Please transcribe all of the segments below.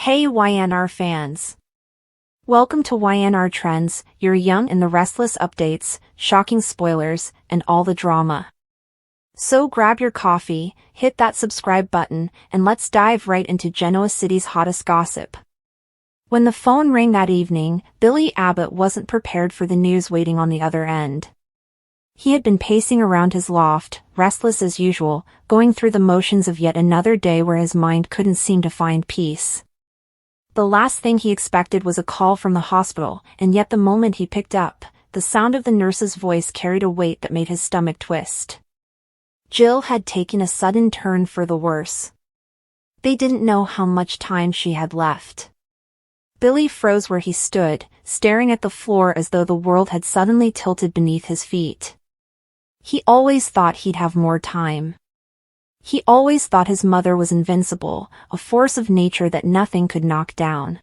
Hey YNR fans! Welcome to YNR Trends, your young and the restless updates, shocking spoilers, and all the drama. So grab your coffee, hit that subscribe button, and let's dive right into Genoa City's hottest gossip. When the phone rang that evening, Billy Abbott wasn't prepared for the news waiting on the other end. He had been pacing around his loft, restless as usual, going through the motions of yet another day where his mind couldn't seem to find peace. The last thing he expected was a call from the hospital, and yet the moment he picked up, the sound of the nurse's voice carried a weight that made his stomach twist. Jill had taken a sudden turn for the worse. They didn't know how much time she had left. Billy froze where he stood, staring at the floor as though the world had suddenly tilted beneath his feet. He always thought he'd have more time. He always thought his mother was invincible, a force of nature that nothing could knock down.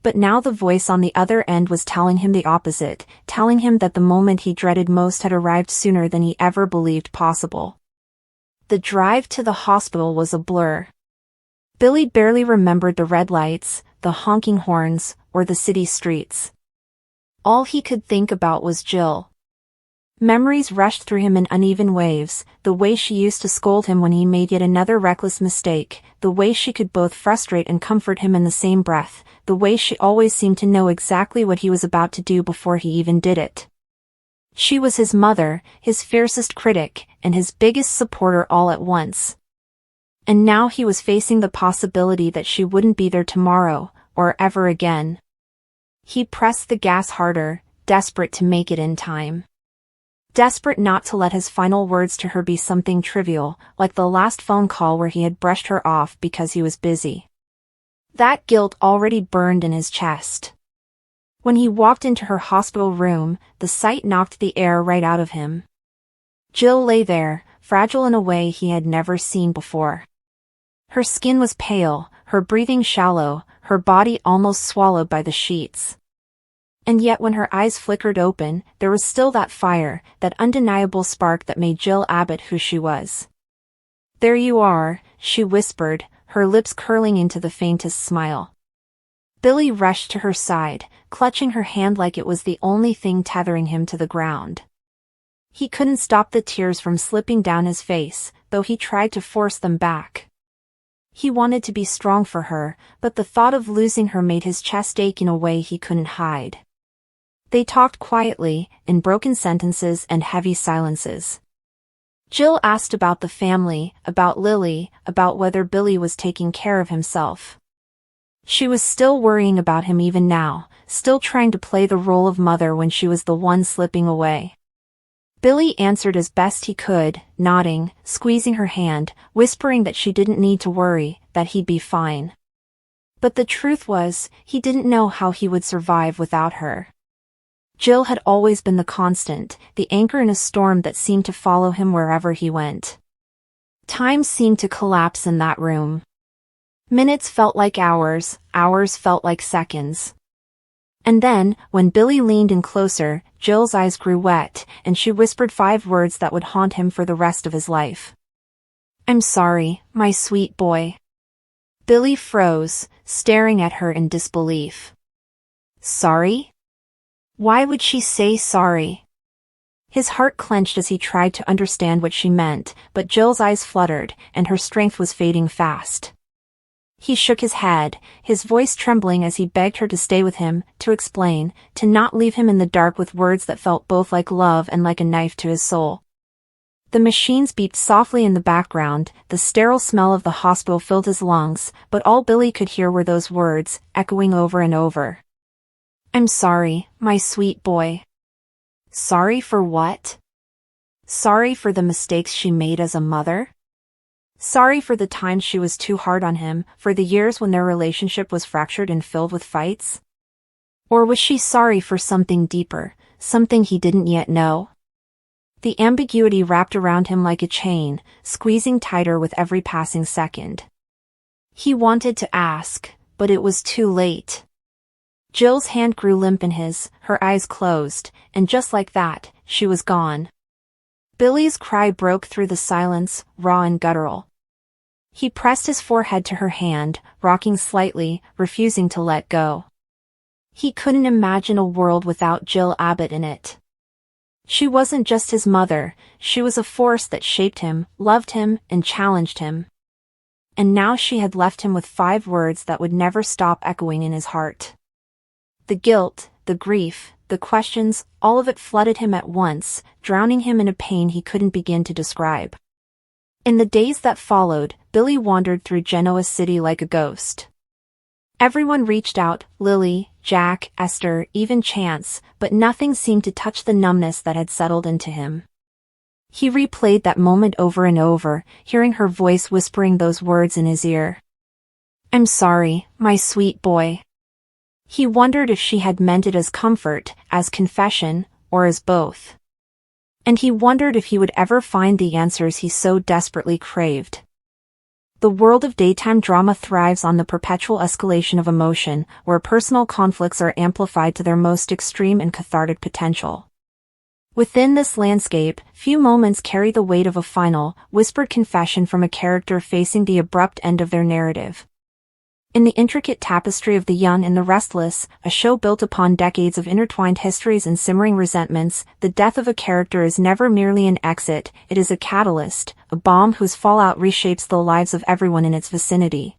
But now the voice on the other end was telling him the opposite, telling him that the moment he dreaded most had arrived sooner than he ever believed possible. The drive to the hospital was a blur. Billy barely remembered the red lights, the honking horns, or the city streets. All he could think about was Jill. Memories rushed through him in uneven waves, the way she used to scold him when he made yet another reckless mistake, the way she could both frustrate and comfort him in the same breath, the way she always seemed to know exactly what he was about to do before he even did it. She was his mother, his fiercest critic, and his biggest supporter all at once. And now he was facing the possibility that she wouldn't be there tomorrow, or ever again. He pressed the gas harder, desperate to make it in time. Desperate not to let his final words to her be something trivial, like the last phone call where he had brushed her off because he was busy. That guilt already burned in his chest. When he walked into her hospital room, the sight knocked the air right out of him. Jill lay there, fragile in a way he had never seen before. Her skin was pale, her breathing shallow, her body almost swallowed by the sheets. And yet when her eyes flickered open, there was still that fire, that undeniable spark that made Jill Abbott who she was. "There you are," she whispered, her lips curling into the faintest smile. Billy rushed to her side, clutching her hand like it was the only thing tethering him to the ground. He couldn't stop the tears from slipping down his face, though he tried to force them back. He wanted to be strong for her, but the thought of losing her made his chest ache in a way he couldn't hide. They talked quietly, in broken sentences and heavy silences. Jill asked about the family, about Lily, about whether Billy was taking care of himself. She was still worrying about him even now, still trying to play the role of mother when she was the one slipping away. Billy answered as best he could, nodding, squeezing her hand, whispering that she didn't need to worry, that he'd be fine. But the truth was, he didn't know how he would survive without her. Jill had always been the constant, the anchor in a storm that seemed to follow him wherever he went. Time seemed to collapse in that room. Minutes felt like hours, hours felt like seconds. And then, when Billy leaned in closer, Jill's eyes grew wet, and she whispered 5 words that would haunt him for the rest of his life. "I'm sorry, my sweet boy." Billy froze, staring at her in disbelief. Sorry? Why would she say sorry? His heart clenched as he tried to understand what she meant, but Jill's eyes fluttered, and her strength was fading fast. He shook his head, his voice trembling as he begged her to stay with him, to explain, to not leave him in the dark with words that felt both like love and like a knife to his soul. The machines beeped softly in the background, the sterile smell of the hospital filled his lungs, but all Billy could hear were those words, echoing over and over. "I'm sorry, my sweet boy." Sorry for what? Sorry for the mistakes she made as a mother? Sorry for the times she was too hard on him, for the years when their relationship was fractured and filled with fights? Or was she sorry for something deeper, something he didn't yet know? The ambiguity wrapped around him like a chain, squeezing tighter with every passing second. He wanted to ask, but it was too late. Jill's hand grew limp in his, her eyes closed, and just like that, she was gone. Billy's cry broke through the silence, raw and guttural. He pressed his forehead to her hand, rocking slightly, refusing to let go. He couldn't imagine a world without Jill Abbott in it. She wasn't just his mother, she was a force that shaped him, loved him, and challenged him. And now she had left him with 5 words that would never stop echoing in his heart. The guilt, the grief, the questions, all of it flooded him at once, drowning him in a pain he couldn't begin to describe. In the days that followed, Billy wandered through Genoa City like a ghost. Everyone reached out, Lily, Jack, Esther, even Chance, but nothing seemed to touch the numbness that had settled into him. He replayed that moment over and over, hearing her voice whispering those words in his ear. "I'm sorry, my sweet boy." He wondered if she had meant it as comfort, as confession, or as both. And he wondered if he would ever find the answers he so desperately craved. The world of daytime drama thrives on the perpetual escalation of emotion, where personal conflicts are amplified to their most extreme and cathartic potential. Within this landscape, few moments carry the weight of a final, whispered confession from a character facing the abrupt end of their narrative. In the intricate tapestry of The Young and the Restless, a show built upon decades of intertwined histories and simmering resentments, the death of a character is never merely an exit, it is a catalyst, a bomb whose fallout reshapes the lives of everyone in its vicinity.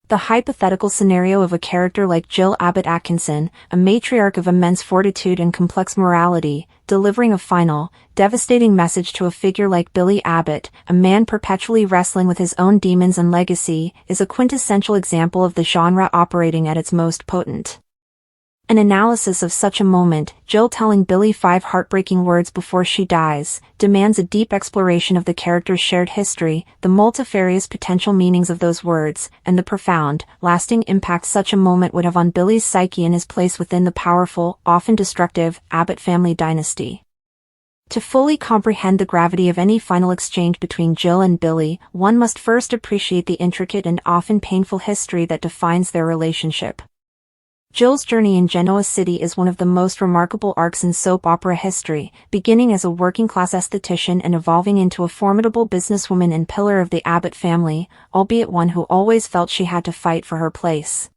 The hypothetical scenario of a character like Jill Abbott Atkinson, a matriarch of immense fortitude and complex morality, delivering a final, devastating message to a figure like Billy Abbott, a man perpetually wrestling with his own demons and legacy, is a quintessential example of the genre operating at its most potent. An analysis of such a moment, Jill telling Billy 5 heartbreaking words before she dies, demands a deep exploration of the character's shared history, the multifarious potential meanings of those words, and the profound, lasting impact such a moment would have on Billy's psyche and his place within the powerful, often destructive, Abbott family dynasty. To fully comprehend the gravity of any final exchange between Jill and Billy, one must first appreciate the intricate and often painful history that defines their relationship. Jill's journey in Genoa City is one of the most remarkable arcs in soap opera history, beginning as a working-class esthetician and evolving into a formidable businesswoman and pillar of the Abbott family, albeit one who always felt she had to fight for her place.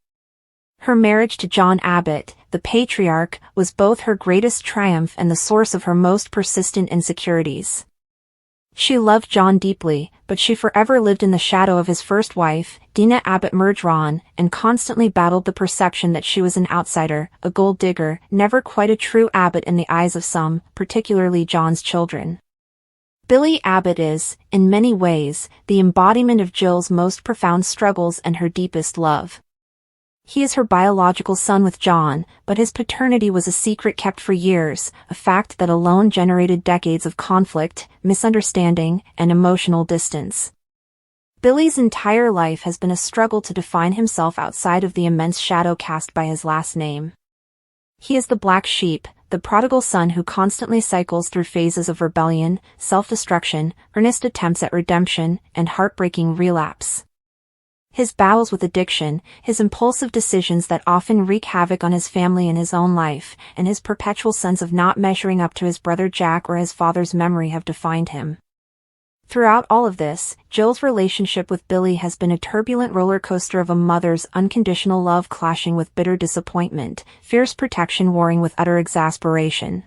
Her marriage to John Abbott, the patriarch, was both her greatest triumph and the source of her most persistent insecurities. She loved John deeply, but she forever lived in the shadow of his first wife, Dina Abbott Murdron, and constantly battled the perception that she was an outsider, a gold digger, never quite a true Abbott in the eyes of some, particularly John's children. Billy Abbott is, in many ways, the embodiment of Jill's most profound struggles and her deepest love. He is her biological son with John, but his paternity was a secret kept for years, a fact that alone generated decades of conflict, misunderstanding, and emotional distance. Billy's entire life has been a struggle to define himself outside of the immense shadow cast by his last name. He is the black sheep, the prodigal son who constantly cycles through phases of rebellion, self-destruction, earnest attempts at redemption, and heartbreaking relapse. His battles with addiction, his impulsive decisions that often wreak havoc on his family and his own life, and his perpetual sense of not measuring up to his brother Jack or his father's memory have defined him. Throughout all of this, Jill's relationship with Billy has been a turbulent roller coaster of a mother's unconditional love clashing with bitter disappointment, fierce protection warring with utter exasperation.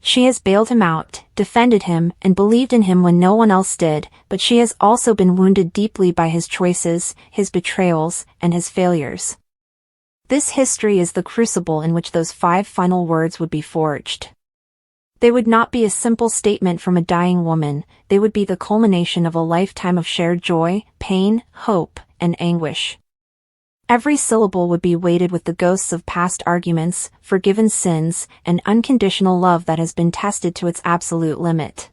She has bailed him out, defended him, and believed in him when no one else did, but she has also been wounded deeply by his choices, his betrayals, and his failures. This history is the crucible in which those 5 final words would be forged. They would not be a simple statement from a dying woman, they would be the culmination of a lifetime of shared joy, pain, hope, and anguish. Every syllable would be weighted with the ghosts of past arguments, forgiven sins, and unconditional love that has been tested to its absolute limit.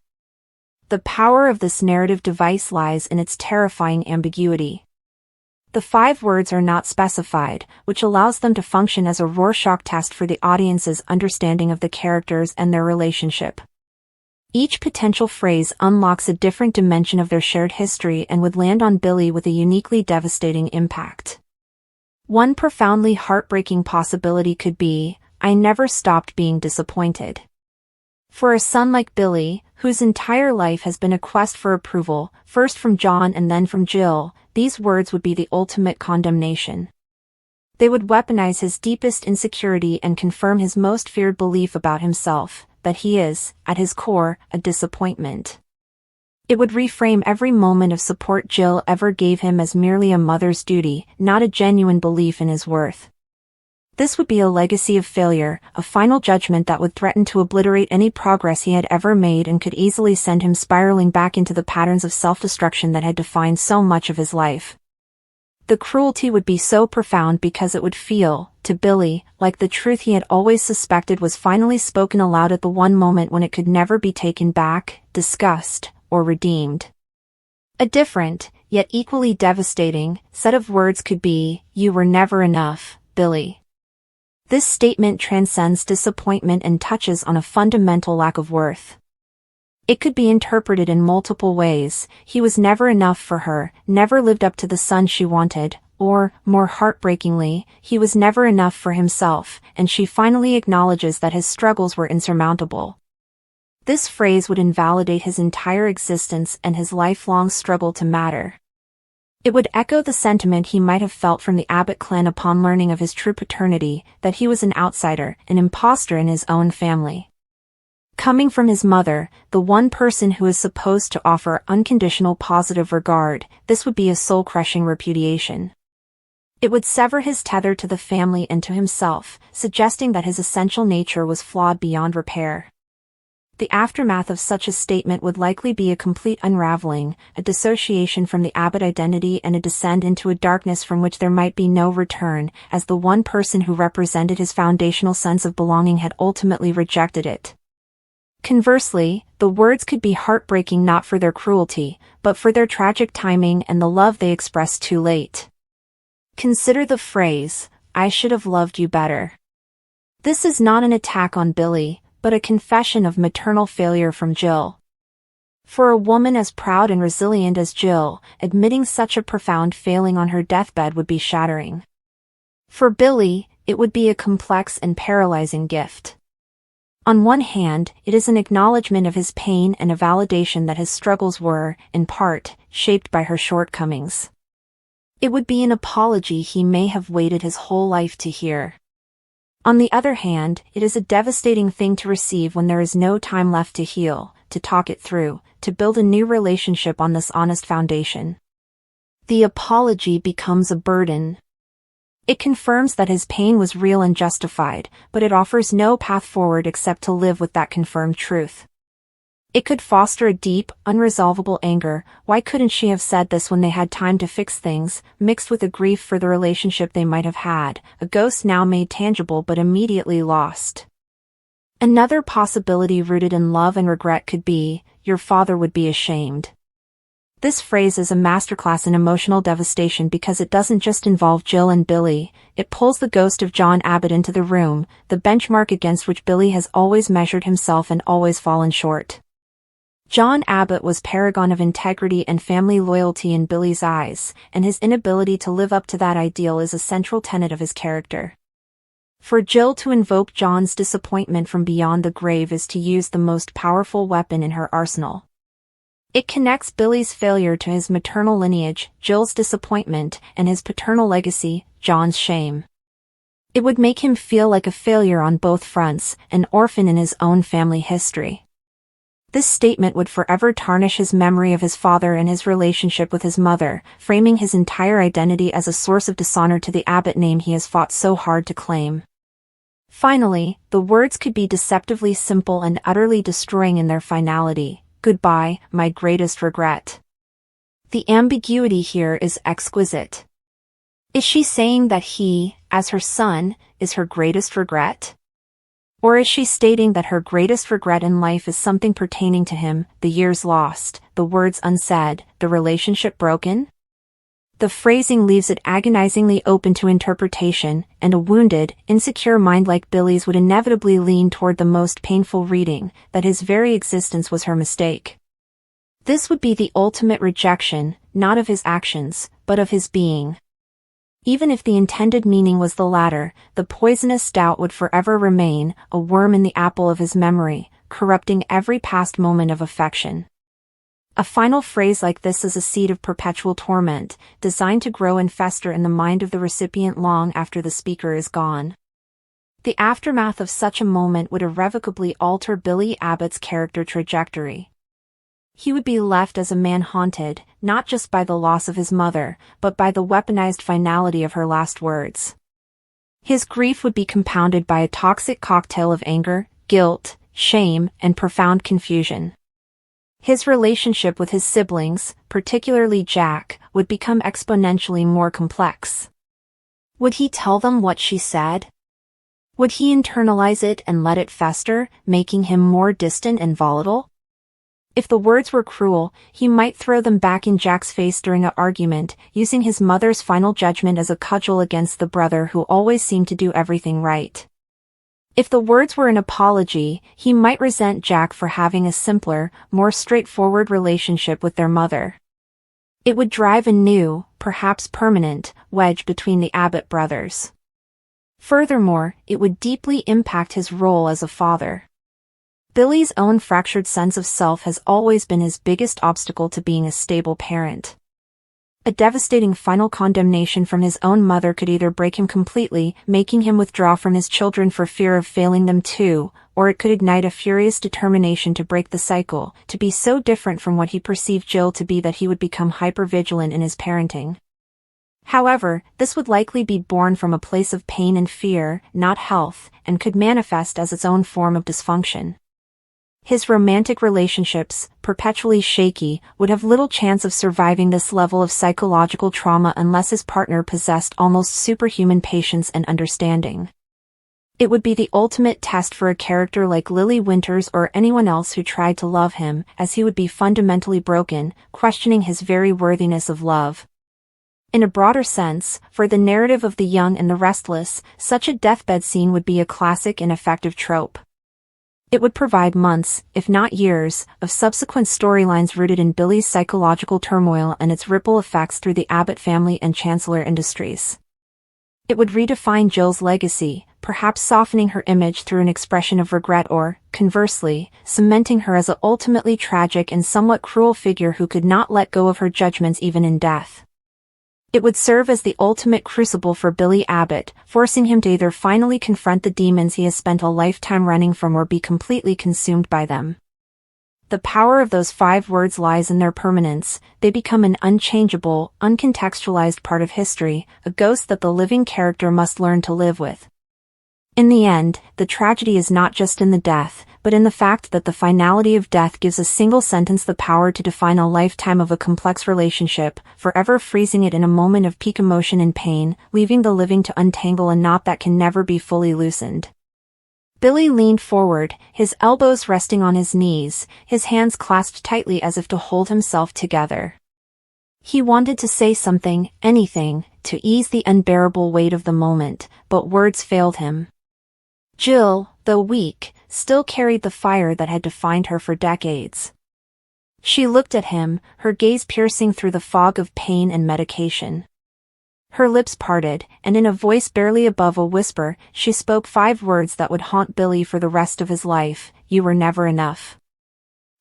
The power of this narrative device lies in its terrifying ambiguity. The 5 words are not specified, which allows them to function as a Rorschach test for the audience's understanding of the characters and their relationship. Each potential phrase unlocks a different dimension of their shared history and would land on Billy with a uniquely devastating impact. One profoundly heartbreaking possibility could be, "I never stopped being disappointed." For a son like Billy, whose entire life has been a quest for approval, first from John and then from Jill, these words would be the ultimate condemnation. They would weaponize his deepest insecurity and confirm his most feared belief about himself, that he is, at his core, a disappointment. It would reframe every moment of support Jill ever gave him as merely a mother's duty, not a genuine belief in his worth. This would be a legacy of failure, a final judgment that would threaten to obliterate any progress he had ever made and could easily send him spiraling back into the patterns of self-destruction that had defined so much of his life. The cruelty would be so profound because it would feel, to Billy, like the truth he had always suspected was finally spoken aloud at the one moment when it could never be taken back, discussed, or redeemed. A different, yet equally devastating, set of words could be, "You were never enough, Billy." This statement transcends disappointment and touches on a fundamental lack of worth. It could be interpreted in multiple ways. He was never enough for her, never lived up to the son she wanted, or, more heartbreakingly, he was never enough for himself, and she finally acknowledges that his struggles were insurmountable. This phrase would invalidate his entire existence and his lifelong struggle to matter. It would echo the sentiment he might have felt from the Abbott clan upon learning of his true paternity, that he was an outsider, an imposter in his own family. Coming from his mother, the one person who is supposed to offer unconditional positive regard, this would be a soul-crushing repudiation. It would sever his tether to the family and to himself, suggesting that his essential nature was flawed beyond repair. The aftermath of such a statement would likely be a complete unraveling, a dissociation from the Abbott identity and a descent into a darkness from which there might be no return, as the one person who represented his foundational sense of belonging had ultimately rejected it. Conversely, the words could be heartbreaking not for their cruelty, but for their tragic timing and the love they expressed too late. Consider the phrase, "I should have loved you better." This is not an attack on Billy, but a confession of maternal failure from Jill. For a woman as proud and resilient as Jill, admitting such a profound failing on her deathbed would be shattering. For Billy, it would be a complex and paralyzing gift. On one hand, it is an acknowledgement of his pain and a validation that his struggles were, in part, shaped by her shortcomings. It would be an apology he may have waited his whole life to hear. On the other hand, it is a devastating thing to receive when there is no time left to heal, to talk it through, to build a new relationship on this honest foundation. The apology becomes a burden. It confirms that his pain was real and justified, but it offers no path forward except to live with that confirmed truth. It could foster a deep, unresolvable anger. Why couldn't she have said this when they had time to fix things, mixed with a grief for the relationship they might have had, a ghost now made tangible but immediately lost. Another possibility rooted in love and regret could be, "Your father would be ashamed." This phrase is a masterclass in emotional devastation because it doesn't just involve Jill and Billy, it pulls the ghost of John Abbott into the room, the benchmark against which Billy has always measured himself and always fallen short. John Abbott was paragon of integrity and family loyalty in Billy's eyes, and his inability to live up to that ideal is a central tenet of his character. For Jill to invoke John's disappointment from beyond the grave is to use the most powerful weapon in her arsenal. It connects Billy's failure to his maternal lineage, Jill's disappointment, and his paternal legacy, John's shame. It would make him feel like a failure on both fronts, an orphan in his own family history. This statement would forever tarnish his memory of his father and his relationship with his mother, framing his entire identity as a source of dishonor to the Abbott name he has fought so hard to claim. Finally, the words could be deceptively simple and utterly destroying in their finality. "Goodbye, my greatest regret." The ambiguity here is exquisite. Is she saying that he, as her son, is her greatest regret? Or is she stating that her greatest regret in life is something pertaining to him, the years lost, the words unsaid, the relationship broken? The phrasing leaves it agonizingly open to interpretation, and a wounded, insecure mind like Billy's would inevitably lean toward the most painful reading, that his very existence was her mistake. This would be the ultimate rejection, not of his actions, but of his being. Even if the intended meaning was the latter, the poisonous doubt would forever remain, a worm in the apple of his memory, corrupting every past moment of affection. A final phrase like this is a seed of perpetual torment, designed to grow and fester in the mind of the recipient long after the speaker is gone. The aftermath of such a moment would irrevocably alter Billy Abbott's character trajectory. He would be left as a man haunted, not just by the loss of his mother, but by the weaponized finality of her last words. His grief would be compounded by a toxic cocktail of anger, guilt, shame, and profound confusion. His relationship with his siblings, particularly Jack, would become exponentially more complex. Would he tell them what she said? Would he internalize it and let it fester, making him more distant and volatile? If the words were cruel, he might throw them back in Jack's face during an argument, using his mother's final judgment as a cudgel against the brother who always seemed to do everything right. If the words were an apology, he might resent Jack for having a simpler, more straightforward relationship with their mother. It would drive a new, perhaps permanent, wedge between the Abbott brothers. Furthermore, it would deeply impact his role as a father. Billy's own fractured sense of self has always been his biggest obstacle to being a stable parent. A devastating final condemnation from his own mother could either break him completely, making him withdraw from his children for fear of failing them too, or it could ignite a furious determination to break the cycle, to be so different from what he perceived Jill to be that he would become hyper-vigilant in his parenting. However, this would likely be born from a place of pain and fear, not health, and could manifest as its own form of dysfunction. His romantic relationships, perpetually shaky, would have little chance of surviving this level of psychological trauma unless his partner possessed almost superhuman patience and understanding. It would be the ultimate test for a character like Lily Winters or anyone else who tried to love him, as he would be fundamentally broken, questioning his very worthiness of love. In a broader sense, for the narrative of the young and the restless, such a deathbed scene would be a classic and effective trope. It would provide months, if not years, of subsequent storylines rooted in Billy's psychological turmoil and its ripple effects through the Abbott family and Chancellor Industries. It would redefine Jill's legacy, perhaps softening her image through an expression of regret or, conversely, cementing her as an ultimately tragic and somewhat cruel figure who could not let go of her judgments even in death. It would serve as the ultimate crucible for Billy Abbott, forcing him to either finally confront the demons he has spent a lifetime running from or be completely consumed by them. The power of those 5 words lies in their permanence. They become an unchangeable, uncontextualized part of history, a ghost that the living character must learn to live with. In the end, the tragedy is not just in the death, but in the fact that the finality of death gives a single sentence the power to define a lifetime of a complex relationship, forever freezing it in a moment of peak emotion and pain, leaving the living to untangle a knot that can never be fully loosened. Billy leaned forward, his elbows resting on his knees, his hands clasped tightly as if to hold himself together. He wanted to say something, anything, to ease the unbearable weight of the moment, but words failed him. Jill, though weak, still carried the fire that had defined her for decades. She looked at him, her gaze piercing through the fog of pain and medication. Her lips parted, and in a voice barely above a whisper, she spoke 5 words that would haunt Billy for the rest of his life: "You were never enough."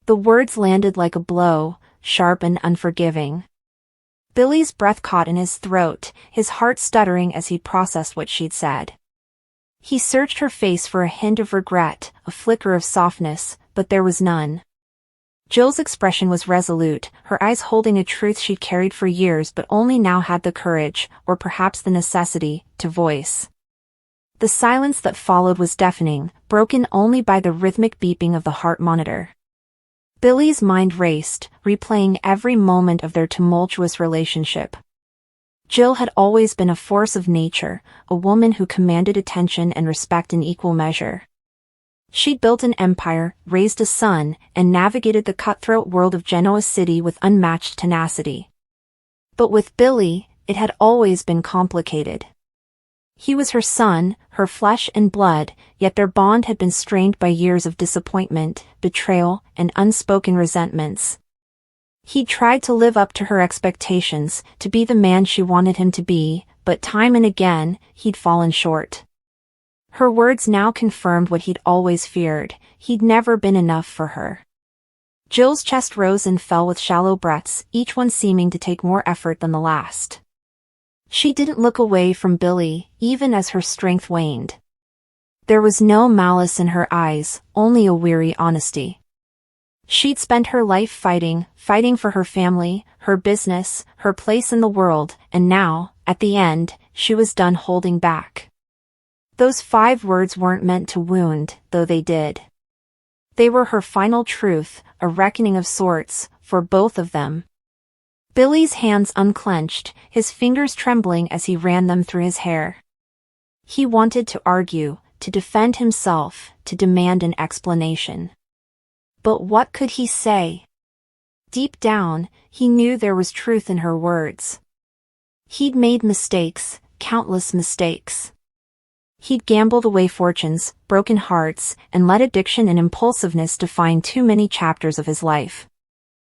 The words landed like a blow, sharp and unforgiving. Billy's breath caught in his throat, his heart stuttering as he processed what she'd said. He searched her face for a hint of regret, a flicker of softness, but there was none. Jill's expression was resolute, her eyes holding a truth she'd carried for years but only now had the courage, or perhaps the necessity, to voice. The silence that followed was deafening, broken only by the rhythmic beeping of the heart monitor. Billy's mind raced, replaying every moment of their tumultuous relationship. Jill had always been a force of nature, a woman who commanded attention and respect in equal measure. She'd built an empire, raised a son, and navigated the cutthroat world of Genoa City with unmatched tenacity. But with Billy, it had always been complicated. He was her son, her flesh and blood, yet their bond had been strained by years of disappointment, betrayal, and unspoken resentments. He'd tried to live up to her expectations, to be the man she wanted him to be, but time and again, he'd fallen short. Her words now confirmed what he'd always feared: he'd never been enough for her. Jill's chest rose and fell with shallow breaths, each one seeming to take more effort than the last. She didn't look away from Billy, even as her strength waned. There was no malice in her eyes, only a weary honesty. She'd spent her life fighting for her family, her business, her place in the world, and now, at the end, she was done holding back. Those 5 words weren't meant to wound, though they did. They were her final truth, a reckoning of sorts, for both of them. Billy's hands unclenched, his fingers trembling as he ran them through his hair. He wanted to argue, to defend himself, to demand an explanation. But what could he say? Deep down, he knew there was truth in her words. He'd made mistakes, countless mistakes. He'd gambled away fortunes, broken hearts, and let addiction and impulsiveness define too many chapters of his life.